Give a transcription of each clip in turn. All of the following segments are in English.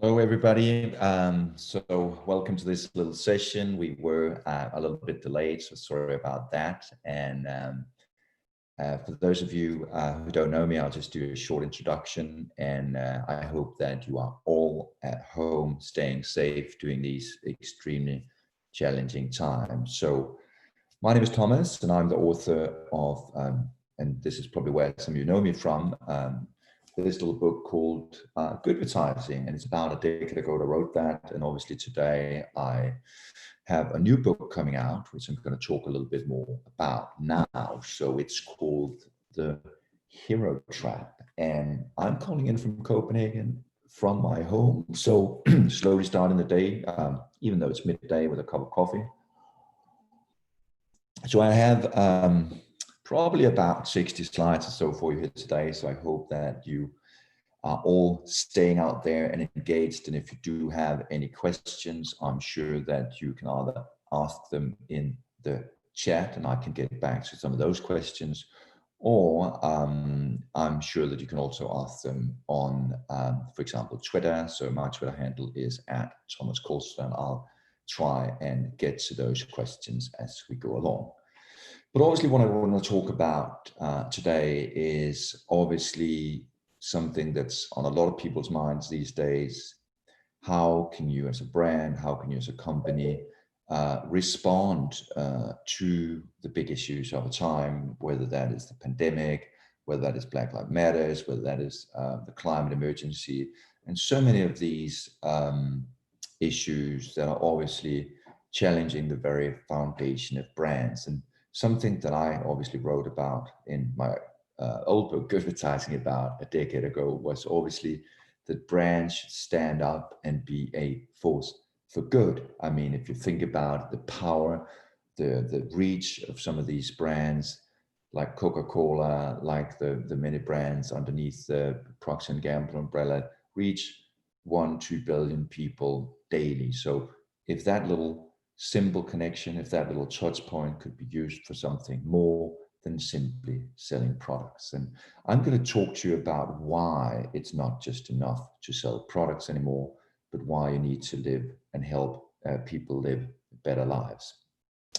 Hello, everybody. So welcome to this little session. We were a little bit delayed, so sorry about that. And for those of you who don't know me, I'll just do a short introduction. And I hope that you are all at home, staying safe during these extremely challenging times. So my name is Thomas, and I'm the author of, and this is probably where some of you know me from, this little book called Good Advertising, and it's about a decade ago that I wrote that. And obviously today I have a new book coming out, which I'm going to talk a little bit more about now. So it's called The Hero Trap, and I'm calling in from Copenhagen, from my home. So slowly starting the day, even though it's midday, with a cup of coffee. So I have probably about 60 slides or so for you here today. So I hope that you are all staying out there and engaged. And if you do have any questions, I'm sure that you can either ask them in the chat and I can get back to some of those questions, or I'm sure that you can also ask them on, for example, Twitter. So my Twitter handle is @Thomas Kostler, and I'll try and get to those questions as we go along. But obviously what I want to talk about today is obviously something that's on a lot of people's minds these days. How can you as a brand, how can you as a company respond to the big issues of a time, whether that is the pandemic, whether that is Black Lives Matters, whether that is the climate emergency, and so many of these issues that are obviously challenging the very foundation of brands. And something that I obviously wrote about in my old book, Good Advertising, about a decade ago, was obviously that brands should stand up and be a force for good. I mean, if you think about the power, the reach of some of these brands, like Coca-Cola, like the many brands underneath the Procter & Gamble umbrella, reach 1-2 billion people daily. So if that little simple connection, if that little touch point could be used for something more than simply selling products. And I'm going to talk to you about why it's not just enough to sell products anymore, but why you need to live and help people live better lives.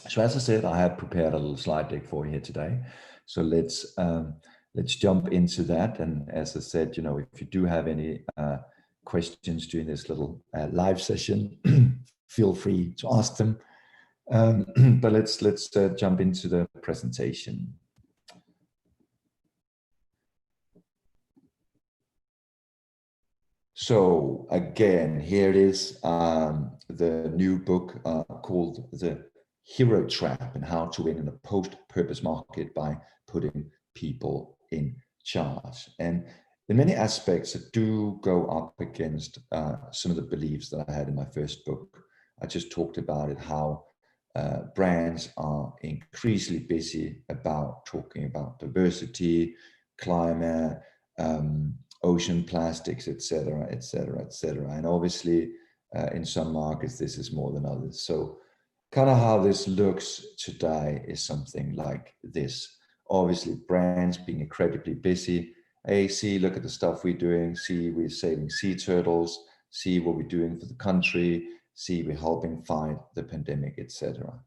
So as I said, I have prepared a little slide deck for you here today. So let's jump into that. And as I said, you know, if you do have any questions during this little live session, feel free to ask them. But let's jump into the presentation. So again, here it is, the new book called The Hero Trap, and how to win in a post-purpose market by putting people in charge. And in many aspects, it do go up against some of the beliefs that I had in my first book. I just talked about it, how brands are increasingly busy about talking about diversity, climate, ocean plastics, etc., etc., etc. And obviously, in some markets, this is more than others. So kind of how this looks today is something like this. Obviously, brands being incredibly busy. Hey, see, look at the stuff we're doing. See, we're saving sea turtles. See what we're doing for the country. See, we're helping fight the pandemic, etc.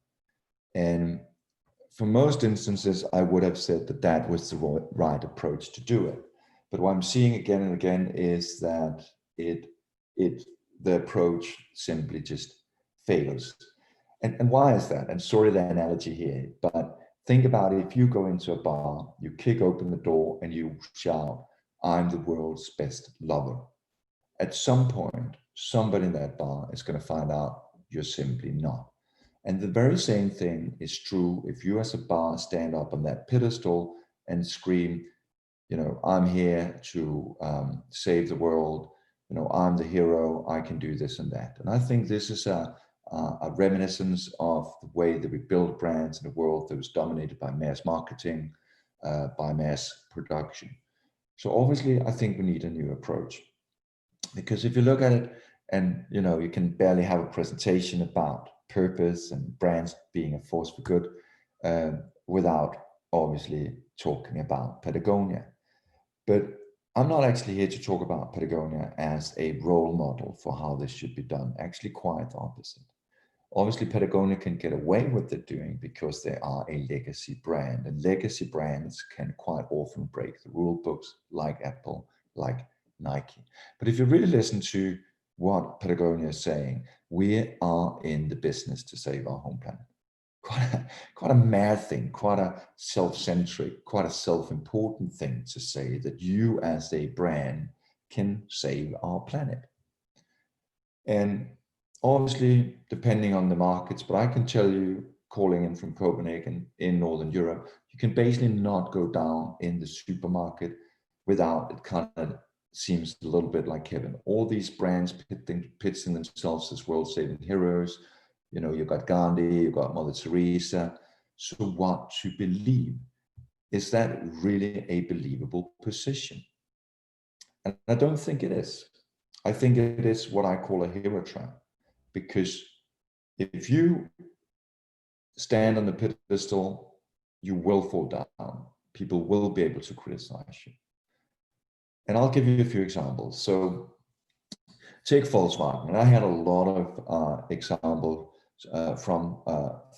And for most instances, I would have said that that was the right approach to do it. But what I'm seeing again and again is that the approach simply just fails. And why is that? And sorry the analogy here, but think about it. If you go into a bar, you kick open the door and you shout, "I'm the world's best lover." At some point, somebody in that bar is going to find out you're simply not. And the very same thing is true if you as a bar stand up on that pedestal and scream, you know, "I'm here to save the world. You know, I'm the hero. I can do this and that." And I think this is a reminiscence of the way that we build brands in a world that was dominated by mass marketing, by mass production. So obviously, I think we need a new approach. Because if you look at it, and you know, you can barely have a presentation about purpose and brands being a force for good without obviously talking about Patagonia. But I'm not actually here to talk about Patagonia as a role model for how this should be done. Actually, quite the opposite. Obviously, Patagonia can get away with it doing because they are a legacy brand, and legacy brands can quite often break the rule books, like Apple, like Nike. But if you really listen to what Patagonia is saying, we are in the business to save our home planet. Quite a mad thing, quite a self-centric, quite a self-important thing to say that you as a brand can save our planet. And obviously, depending on the markets, but I can tell you, calling in from Copenhagen in Northern Europe, you can basically not go down in the supermarket without it kind of seems a little bit like Kevin. All these brands pitching themselves as world-saving heroes. You know, you got Gandhi, you got Mother Teresa. So what to believe? Is that really a believable position? And I don't think it is. I think it is what I call a hero trap, because if you stand on the pedestal, you will fall down. People will be able to criticize you. And I'll give you a few examples. So take Volkswagen. And I had a lot of examples from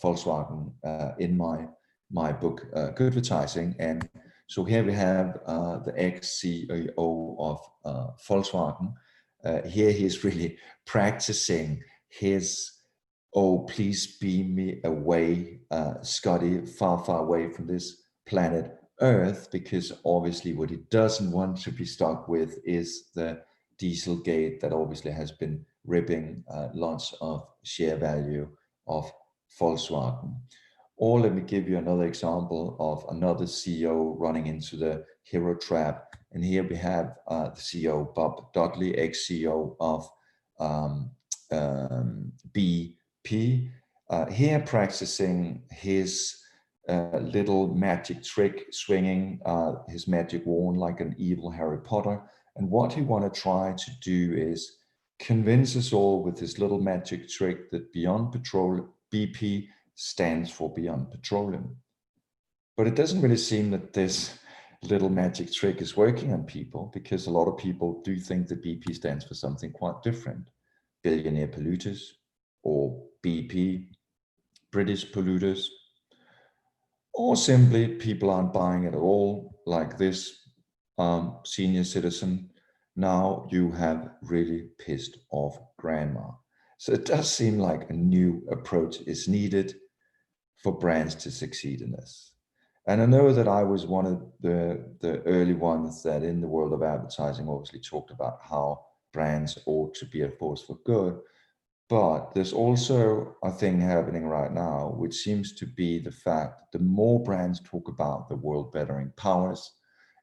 Volkswagen in my book, Good Advertising. And so here we have the ex-CEO of Volkswagen. Here he's really practicing his, oh, please beam me away, Scotty, far, far away from this planet Earth, because obviously what he doesn't want to be stuck with is the Dieselgate that obviously has been ripping lots of share value of Volkswagen. Or let me give you another example of another CEO running into the hero trap. And here we have the CEO, Bob Dudley, ex-CEO of BP, here practicing his little magic trick, swinging his magic wand like an evil Harry Potter. And what he want to try to do is convince us all with his little magic trick that Beyond Petroleum, BP, stands for Beyond Petroleum. But it doesn't really seem that this little magic trick is working on people, because a lot of people do think that BP stands for something quite different. Billionaire polluters, or BP, British polluters, or simply people aren't buying it at all, like this senior citizen. Now you have really pissed off grandma. So it does seem like a new approach is needed for brands to succeed in this. And I know that I was one of the early ones that in the world of advertising obviously talked about how brands ought to be a force for good. But there's also a thing happening right now, which seems to be the fact that the more brands talk about the world bettering powers,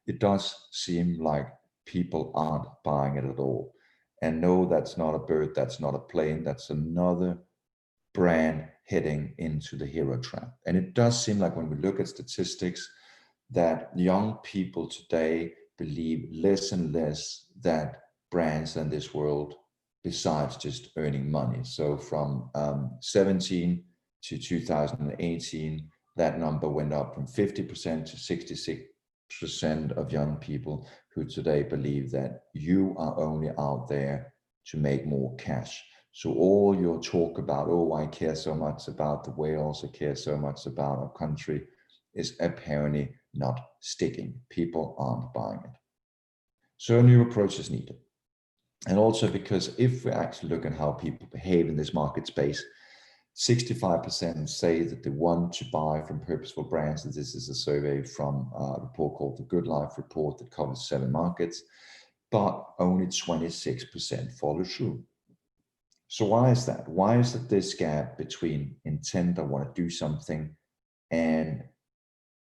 it does seem like people aren't buying it at all. And no, that's not a bird, that's not a plane, that's another brand heading into the hero trap. And it does seem like when we look at statistics that young people today believe less and less that brands in this world besides just earning money. So from 17 to 2018, that number went up from 50% to 66% of young people who today believe that you are only out there to make more cash. So all your talk about, oh, I care so much about the whales, I care so much about our country, is apparently not sticking. People aren't buying it. So a new approach is needed. And also because if we actually look at how people behave in this market space, 65% say that they want to buy from purposeful brands. And this is a survey from a report called the Good Life Report that covers 7 markets, but only 26% follow through. So why is that? Why is it this gap between intent, I want to do something, and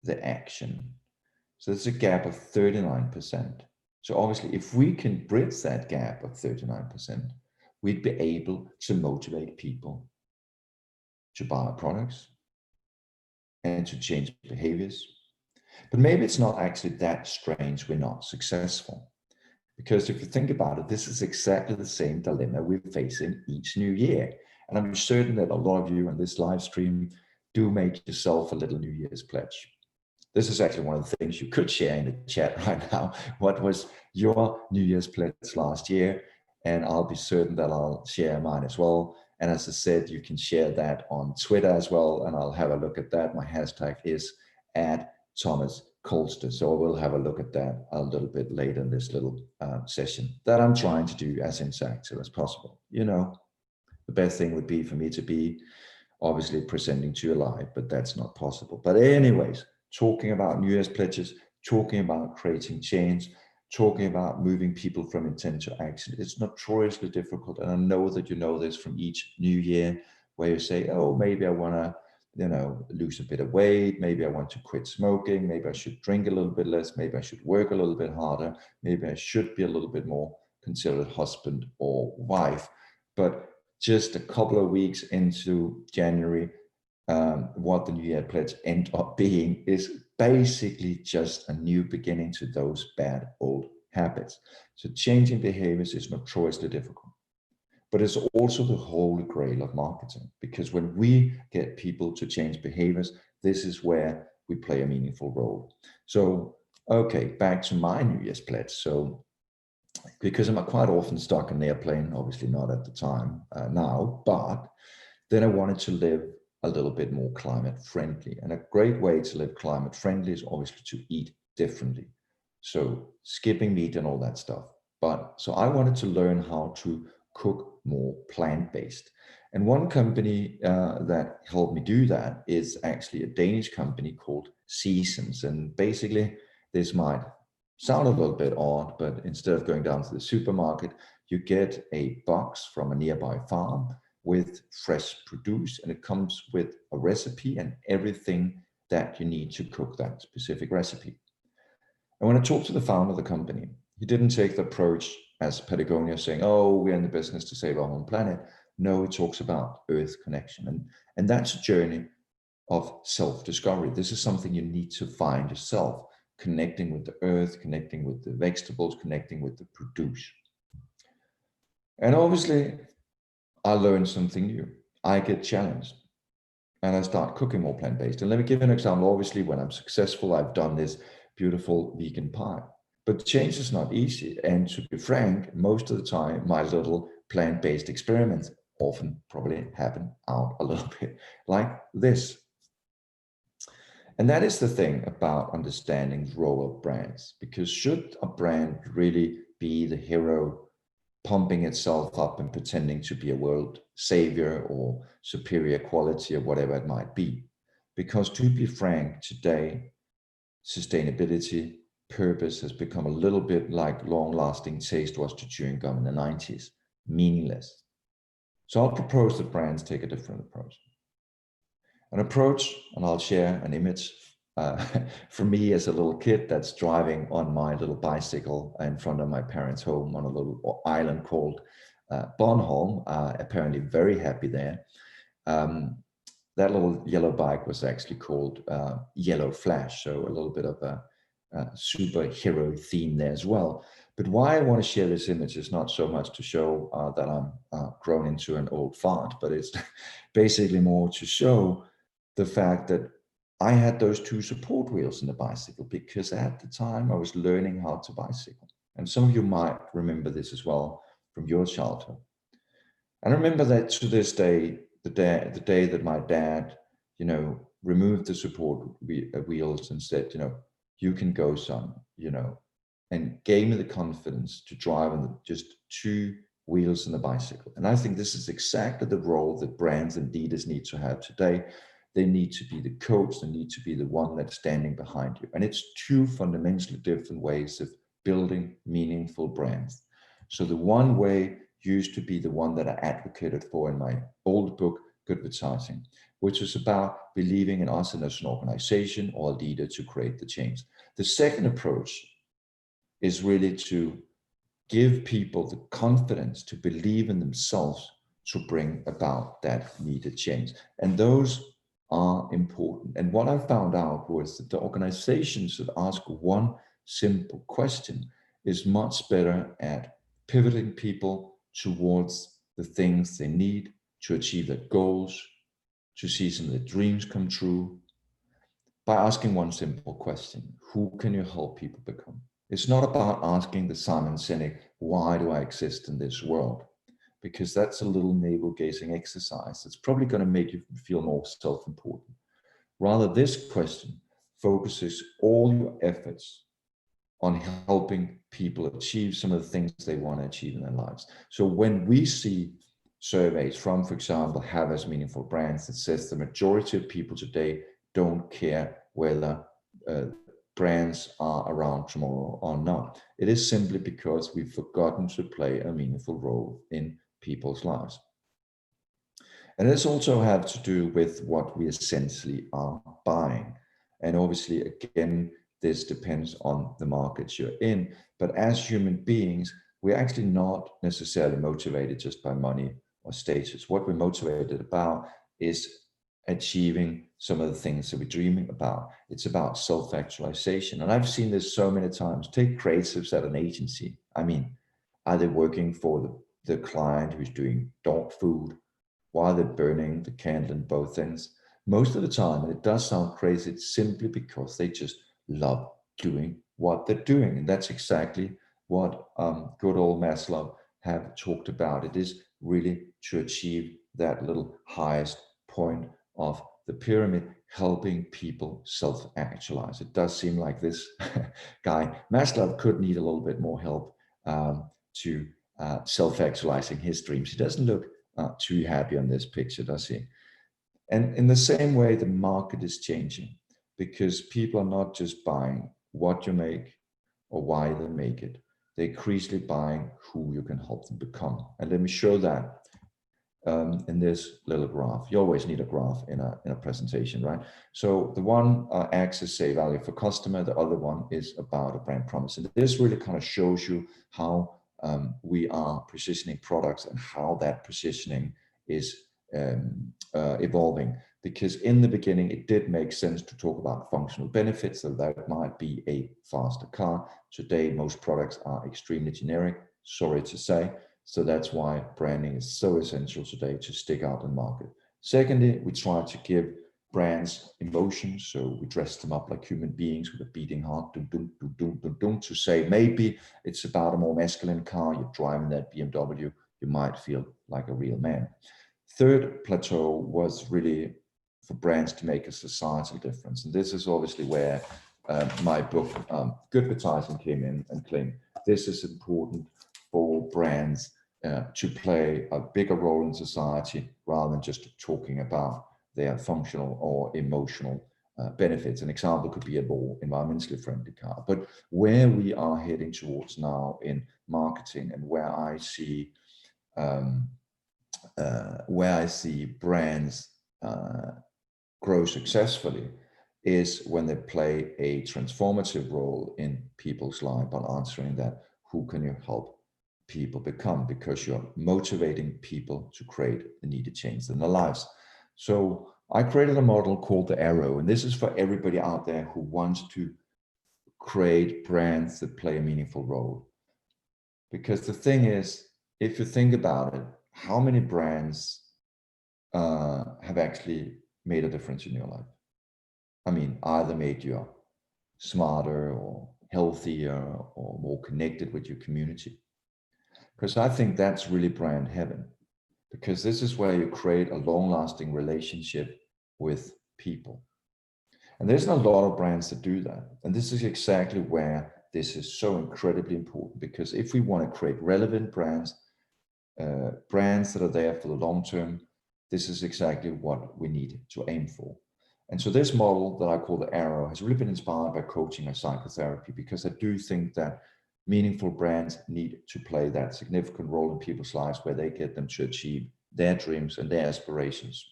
the action? So there's a gap of 39%. So obviously, if we can bridge that gap of 39%, we'd be able to motivate people to buy our products and to change behaviors. But maybe it's not actually that strange we're not successful. Because if you think about it, this is exactly the same dilemma we're facing each new year. And I'm certain that a lot of you on this live stream do make yourself a little New Year's pledge. This is actually one of the things you could share in the chat right now. What was your New Year's pledge last year? And I'll be certain that I'll share mine as well. And as I said, you can share that on Twitter as well, and I'll have a look at that. My hashtag is @Thomas Kostler. So I will have a look at that a little bit later in this little session that I'm trying to do as interactive as possible. You know, the best thing would be for me to be obviously presenting to you live, but that's not possible. But anyways, talking about New Year's pledges, talking about creating change, talking about moving people from intent to action, it's notoriously difficult. And I know that you know this from each new year, where you say, oh, maybe I want to, you know, lose a bit of weight. Maybe I want to quit smoking. Maybe I should drink a little bit less. Maybe I should work a little bit harder. Maybe I should be a little bit more considerate husband or wife. But just a couple of weeks into January, what the New Year pledge end up being is basically just a new beginning to those bad old habits. So changing behaviors is notoriously difficult, but it's also the holy grail of marketing, because when we get people to change behaviors, this is where we play a meaningful role. So, okay, back to my New Year's pledge. So because I'm quite often stuck in an airplane, obviously not at the time now, but then I wanted to live a little bit more climate friendly. And a great way to live climate friendly is obviously to eat differently. So skipping meat and all that stuff. But so I wanted to learn how to cook more plant-based. And one company that helped me do that is actually a Danish company called Seasons. And basically, this might sound a little bit odd, but instead of going down to the supermarket, you get a box from a nearby farm with fresh produce, and it comes with a recipe and everything that you need to cook that specific recipe. And when I talked to the founder of the company, he didn't take the approach as Patagonia saying, oh, we're in the business to save our home planet. No, he talks about earth connection. And that's a journey of self-discovery. This is something you need to find yourself, connecting with the earth, connecting with the vegetables, connecting with the produce. And obviously, I learned something new. I get challenged and I start cooking more plant-based. And let me give you an example. Obviously, when I'm successful, I've done this beautiful vegan pie. But change is not easy. And to be frank, most of the time, my little plant-based experiments often probably happen out a little bit like this. And that is the thing about understanding the role of brands, because should a brand really be the hero pumping itself up and pretending to be a world savior or superior quality or whatever it might be? Because to be frank, today, sustainability, purpose has become a little bit like long-lasting taste was to chewing gum in the 90s, meaningless. So I'll propose that brands take a different approach. An approach, and I'll share an image for me as a little kid that's driving on my little bicycle in front of my parents' home on a little island called Bornholm, apparently very happy there. That little yellow bike was actually called Yellow Flash, so a little bit of a superhero theme there as well. But why I want to share this image is not so much to show that I'm grown into an old fart, but it's basically more to show the fact that I had those two support wheels in the bicycle because at the time I was learning how to bicycle. And some of you might remember this as well from your childhood. And I remember that to this day, the day that my dad, you know, removed the support wheels and said, you know, you can go, son, you know, and gave me the confidence to drive on just two wheels in the bicycle. And I think this is exactly the role that brands and leaders need to have today. They need to be the coach, they need to be the one that's standing behind you. And it's two fundamentally different ways of building meaningful brands. So the one way used to be the one that I advocated for in my old book, Good Advertising, which is about believing in us and as an organization or a leader to create the change. The second approach is really to give people the confidence to believe in themselves to bring about that needed change. And those are important. And what I found out was that the organizations that ask one simple question is much better at pivoting people towards the things they need to achieve their goals, to see some of their dreams come true. by asking one simple question: who can you help people become? It's not about asking the Simon Sinek, why do I exist in this world? Because that's a little navel-gazing exercise. It's probably going to make you feel more self-important. Rather, this question focuses all your efforts on helping people achieve some of the things they want to achieve in their lives. So when we see surveys from, for example, Harvard's Meaningful Brands that says the majority of people today don't care whether brands are around tomorrow or not, it is simply because we've forgotten to play a meaningful role in people's lives. And this also have to do with what we essentially are buying. And obviously, again, this depends on the markets you're in. But as human beings, we're actually not necessarily motivated just by money or status. What we're motivated about is achieving some of the things that we're dreaming about. It's about self-actualization. And I've seen this so many times. Take creatives at an agency. I mean, are they working for the client who's doing dog food, while they're burning the candle in both ends? Most of the time, and it does sound crazy, it's simply because they just love doing what they're doing. And that's exactly what good old Maslow have talked about. It is really to achieve that little highest point of the pyramid, helping people self-actualize. It does seem like this guy, Maslow, could need a little bit more help to self-actualizing his dreams. He doesn't look too happy on this picture, does he? And in the same way, the market is changing, because people are not just buying what you make or why they make it. They're increasingly buying who you can help them become. And let me show that in this little graph. You always need a graph in a presentation, right? So the one axis, say, value for customer, the other one is about a brand promise. And this really kind of shows you how we are positioning products and how that positioning is evolving. Because in the beginning, it did make sense to talk about functional benefits, so that might be a faster car. Today, most products are extremely generic, sorry to say. So that's why branding is so essential today, to stick out in the market. Secondly, we try to give brands emotions. So we dress them up like human beings with a beating heart, dum, dum, dum, dum, dum, dum, to say maybe it's about a more masculine car. You're driving that BMW, you might feel like a real man. Third plateau was really for brands to make a societal difference. And this is obviously where my book, Good Advertising, came in and claimed this is important for brands to play a bigger role in society, rather than just talking about their functional or emotional benefits. An example could be a more environmentally friendly car. But where we are heading towards now in marketing, and where I see brands grow successfully, is when they play a transformative role in people's life by answering that, who can you help people become? Because you're motivating people to create the needed change in their lives. So I created a model called the Arrow, and this is for everybody out there who wants to create brands that play a meaningful role. Because the thing is, if you think about it, how many brands have actually made a difference in your life? I mean, either made you smarter or healthier or more connected with your community. Because I think that's really brand heaven, because this is where you create a long-lasting relationship with people. And there's not a lot of brands that do that. And this is exactly where this is so incredibly important, because if we want to create relevant brands, brands that are there for the long term, this is exactly what we need to aim for. And so this model that I call the Arrow has really been inspired by coaching and psychotherapy, because I do think that meaningful brands need to play that significant role in people's lives, where they get them to achieve their dreams and their aspirations.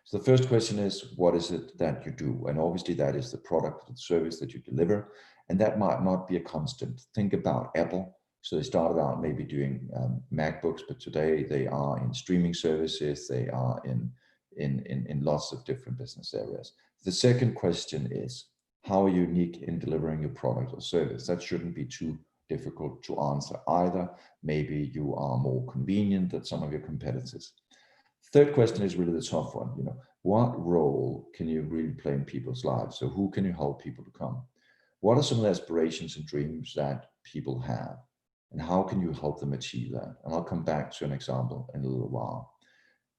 So the first question is, what is it that you do? And obviously that is the product or the service that you deliver. And that might not be a constant. Think about Apple. So they started out maybe doing MacBooks, but today they are in streaming services. They are in lots of different business areas. The second question is, how are you unique in delivering your product or service? That shouldn't be too difficult to answer either. Maybe you are more convenient than some of your competitors. Third question is really the tough one. what role can you really play in people's lives? So who can you help people become? What are some of the aspirations and dreams that people have? And how can you help them achieve that? And I'll come back to an example in a little while.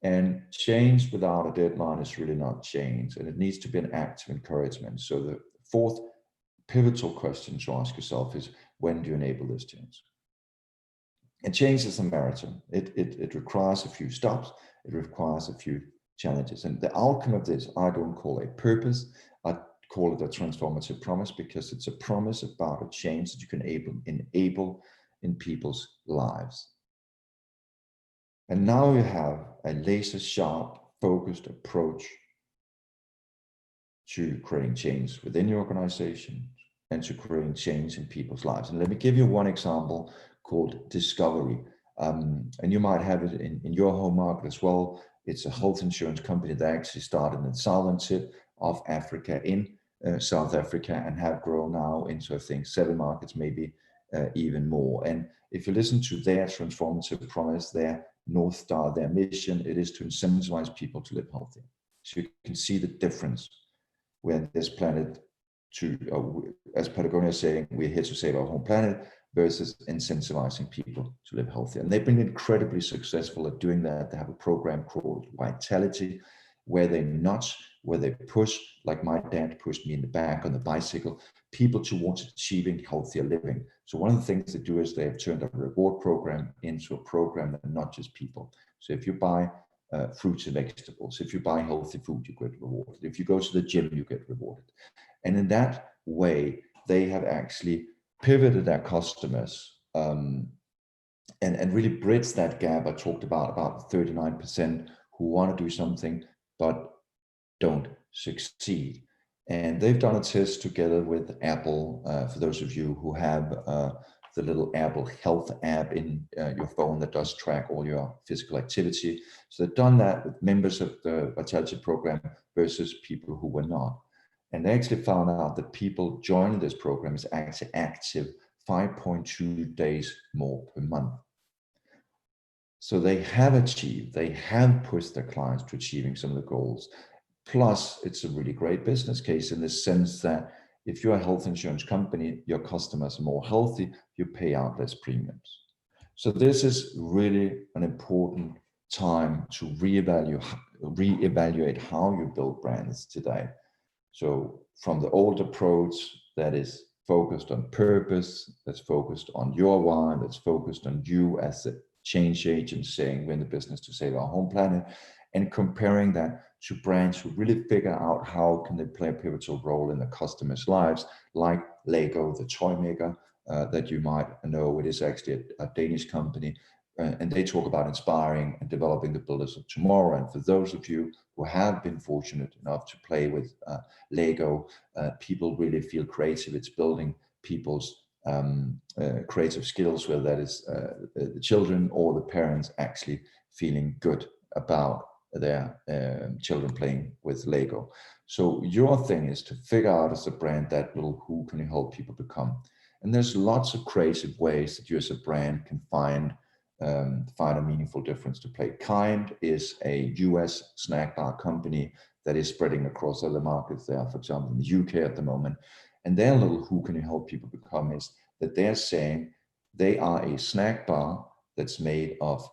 And change without a deadline is really not change, and it needs to be an active encouragement. So the fourth pivotal question to ask yourself is, when do you enable this change? And change is a marathon. It requires a few stops. It requires a few challenges. And the outcome of this, I don't call a purpose. I call it a transformative promise, because it's a promise about a change that you can enable in people's lives. And now you have a laser sharp, focused approach to creating change within your organization and to creating change in people's lives. And let me give you one example called Discovery. And you might have it in your home market as well. It's a health insurance company that actually started in the southern tip of Africa, in South Africa, and have grown now into, I think, 7 markets, maybe even more. And if you listen to their transformative promise, their North Star, their mission, it is to incentivize people to live healthy. So you can see the difference when this planet, as Patagonia is saying, we're here to save our home planet, versus incentivizing people to live healthy. And they've been incredibly successful at doing that. They have a program called Vitality, where they nudge, where they push, like my dad pushed me in the back on the bicycle, people towards achieving healthier living. So one of the things they do is they have turned a reward program into a program that nudges people. So if you buy fruits and vegetables, if you buy healthy food, you get rewarded. If you go to the gym, you get rewarded. And in that way, they have actually pivoted their customers and really bridged that gap I talked about 39% who want to do something but don't succeed. And they've done a test together with Apple, for those of you who have the little Apple Health app in your phone that does track all your physical activity. So they've done that with members of the Vitality program versus people who were not. And they actually found out that people joining this program is actually active 5.2 days more per month. So they have achieved, they have pushed their clients to achieving some of the goals. Plus, it's a really great business case in the sense that if you're a health insurance company, your customers are more healthy, you pay out less premiums. So this is really an important time to reevaluate how you build brands today. So from the old approach that is focused on purpose, that's focused on your why, that's focused on you as a change agent saying we're in the business to save our home planet, and comparing that to brands who really figure out how can they play a pivotal role in the customers' lives, like Lego, the toy maker that you might know. It is actually a Danish company, and they talk about inspiring and developing the builders of tomorrow. And for those of you who have been fortunate enough to play with Lego, people really feel creative. It's building people's creative skills, whether that is the children or the parents actually feeling good about their children playing with Lego. So your thing is to figure out as a brand that little who can you help people become. And there's lots of creative ways that you as a brand can find a meaningful difference to play. Kind is a US snack bar company that is spreading across other markets. They are, for example, in the UK at the moment. And their little who can you help people become is that they're saying they are a snack bar that's made of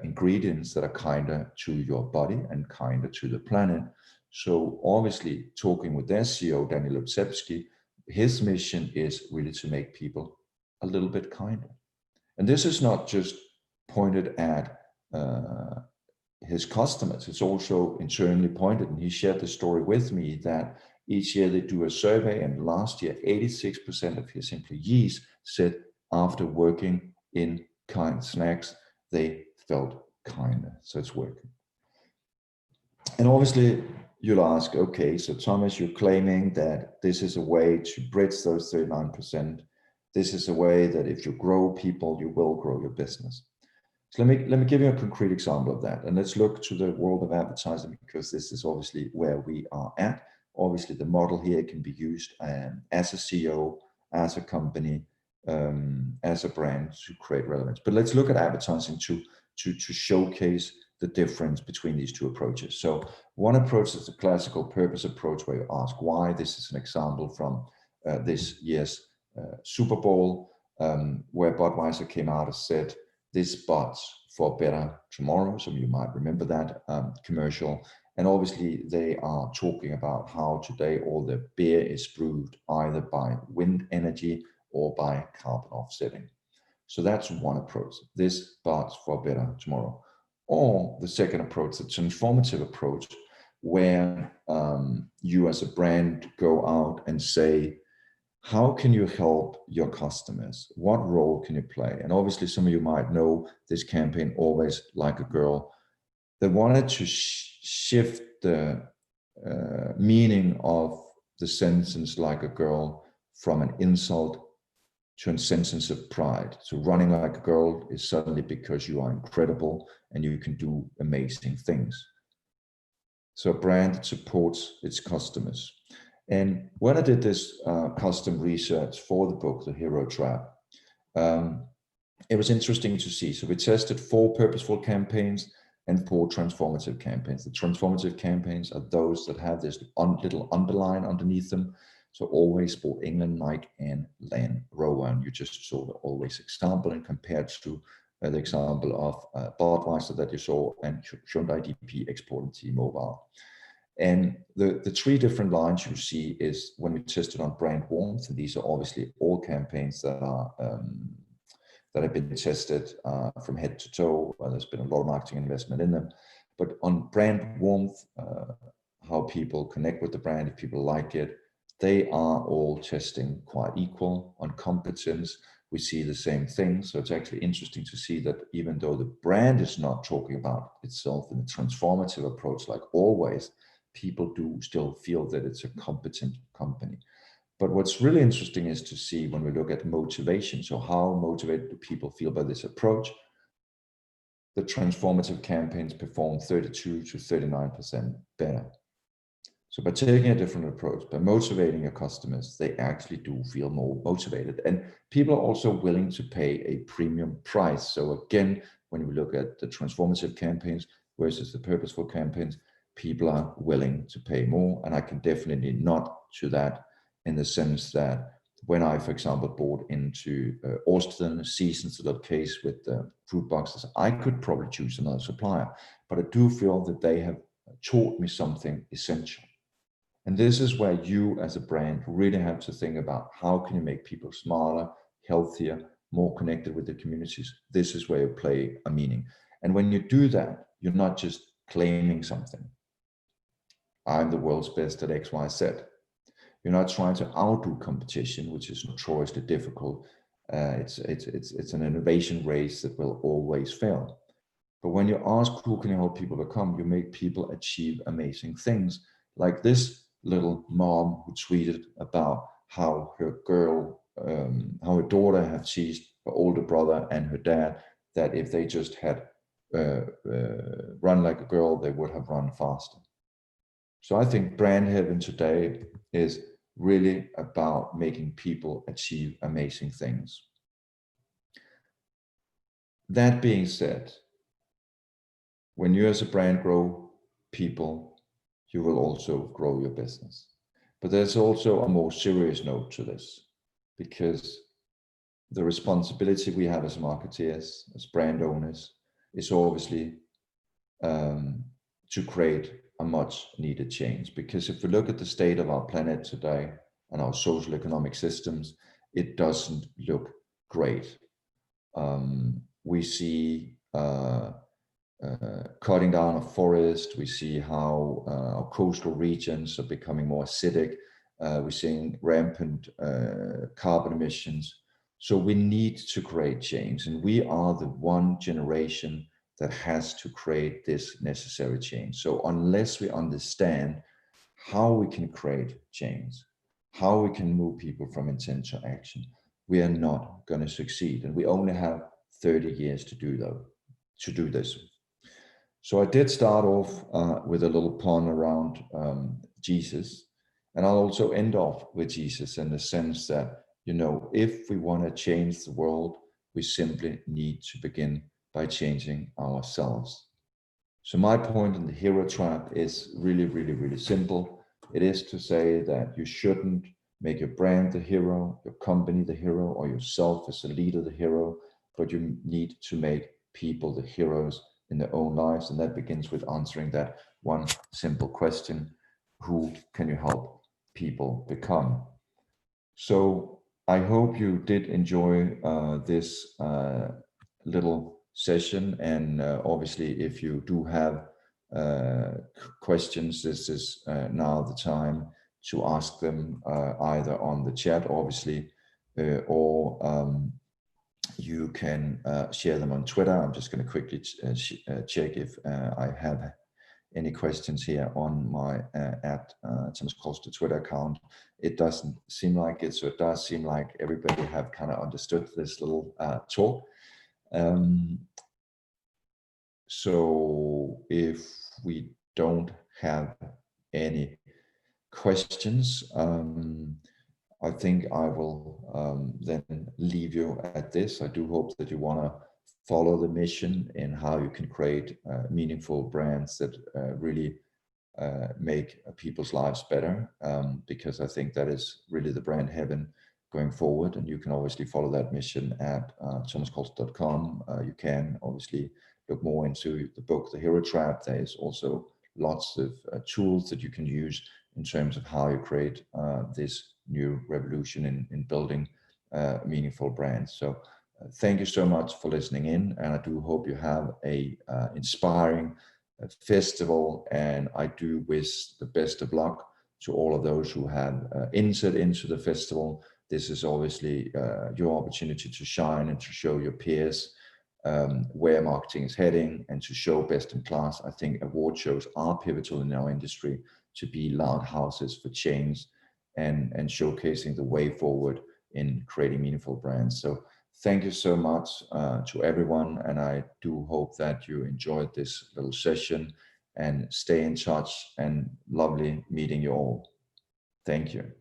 ingredients that are kinder to your body and kinder to the planet. So obviously, talking with their CEO, Daniel Lubczewski, his mission is really to make people a little bit kinder. And this is not just pointed at his customers, it's also internally pointed. And he shared the story with me that each year they do a survey, and last year 86% of his employees said after working in Kind Snacks, they felt kinder. So it's working. And obviously you'll ask, okay, so Thomas, you're claiming that this is a way to bridge those 39%. This is a way that if you grow people, you will grow your business. So let me give you a concrete example of that. And let's look to the world of advertising, because this is obviously where we are at. Obviously the model here can be used as a CEO, as a company, as a brand to create relevance. But let's look at advertising to showcase the difference between these two approaches. So one approach is the classical purpose approach, where you ask why. This is an example from this year's Super Bowl, where Budweiser came out and said, "This bots for better tomorrow." Some of you might remember that commercial. And obviously they are talking about how today all the beer is brewed either by wind energy or by carbon offsetting. So that's one approach. This bots for better tomorrow. Or the second approach, the transformative approach, where you as a brand go out and say, how can you help your customers? What role can you play? And obviously some of you might know this campaign, Always Like a Girl. They wanted to shift the meaning of the sentence "like a girl" from an insult to a sentence of pride. So running like a girl is suddenly because you are incredible and you can do amazing things. So a brand that supports its customers. And when I did this custom research for the book, The Hero Trap, it was interesting to see. So we tested 4 purposeful campaigns and 4 transformative campaigns. The transformative campaigns are those that have this little underline underneath them. So Always, Sport England, Nike, and Land Rover. And you just saw the Always example, and compared to the example of Budweiser that you saw, and Hyundai DP Export and T-Mobile. And the 3 different lines you see is when we tested on brand warmth, and these are obviously all campaigns that are that have been tested from head to toe. There's been a lot of marketing investment in them. But on brand warmth, how people connect with the brand, if people like it, they are all testing quite equal. On competence, we see the same thing. So it's actually interesting to see that even though the brand is not talking about itself in a transformative approach like Always, people do still feel that it's a competent company. But what's really interesting is to see when we look at motivation. So how motivated do people feel by this approach? The transformative campaigns perform 32 to 39% better. So by taking a different approach, by motivating your customers, they actually do feel more motivated. And people are also willing to pay a premium price. So again, when we look at the transformative campaigns versus the purposeful campaigns, people are willing to pay more. And I can definitely nod to that in the sense that when I, for example, bought into Austin Seasons, the case with the fruit boxes, I could probably choose another supplier, but I do feel that they have taught me something essential. And this is where you as a brand really have to think about how can you make people smarter, healthier, more connected with the communities. This is where you play a meaning. And when you do that, you're not just claiming something. I'm the world's best at X, Y, Z. You're not trying to outdo competition, which is notoriously difficult. It's an innovation race that will always fail. But when you ask who can you help people become, you make people achieve amazing things. Like this little mom who tweeted about how her how her daughter had teased her older brother and her dad, that if they just had run like a girl, they would have run faster. So I think brand heaven today is really about making people achieve amazing things. That being said, when you as a brand grow people, you will also grow your business. But there's also a more serious note to this, because the responsibility we have as marketeers, as brand owners, is obviously to create a much needed change. Because if we look at the state of our planet today and our social economic systems, it doesn't look great. We see cutting down of forest. We see how our coastal regions are becoming more acidic. We're seeing rampant carbon emissions. So we need to create change, and we are the one generation that has to create this necessary change. So unless we understand how we can create change, how we can move people from intent to action, we are not going to succeed. And we only have 30 years to do this. So I did start off with a little pun around Jesus, and I'll also end off with Jesus in the sense that, you know, if we want to change the world, we simply need to begin by changing ourselves. So my point in the hero trap is really, really, really simple. It is to say that you shouldn't make your brand the hero, your company the hero, or yourself as a leader the hero, but you need to make people the heroes in their own lives. And that begins with answering that one simple question: who can you help people become? So I hope you did enjoy this little session. And obviously, if you do have questions, this is now the time to ask them either on the chat, obviously, or you can share them on Twitter. I'm just going to quickly check if I have any questions here on my at Thomas Kostler Twitter account. It doesn't seem like it, so it does seem like everybody have kind of understood this little talk. So if we don't have any questions, I think I will then leave you at this. I do hope that you want to follow the mission in how you can create meaningful brands that really make people's lives better, because I think that is really the brand heaven going forward. And you can obviously follow that mission at thomaskostler.com. You can obviously look more into the book, The Hero Trap. There is also lots of tools that you can use in terms of how you create this new revolution in building meaningful brands. So thank you so much for listening in, and I do hope you have a inspiring festival, and I do wish the best of luck to all of those who have entered into the festival. This is obviously your opportunity to shine and to show your peers where marketing is heading and to show best in class. I think award shows are pivotal in our industry to be loud houses for change and showcasing the way forward in creating meaningful brands. So thank you so much to everyone, and I do hope that you enjoyed this little session, and stay in touch, and lovely meeting you all. Thank you.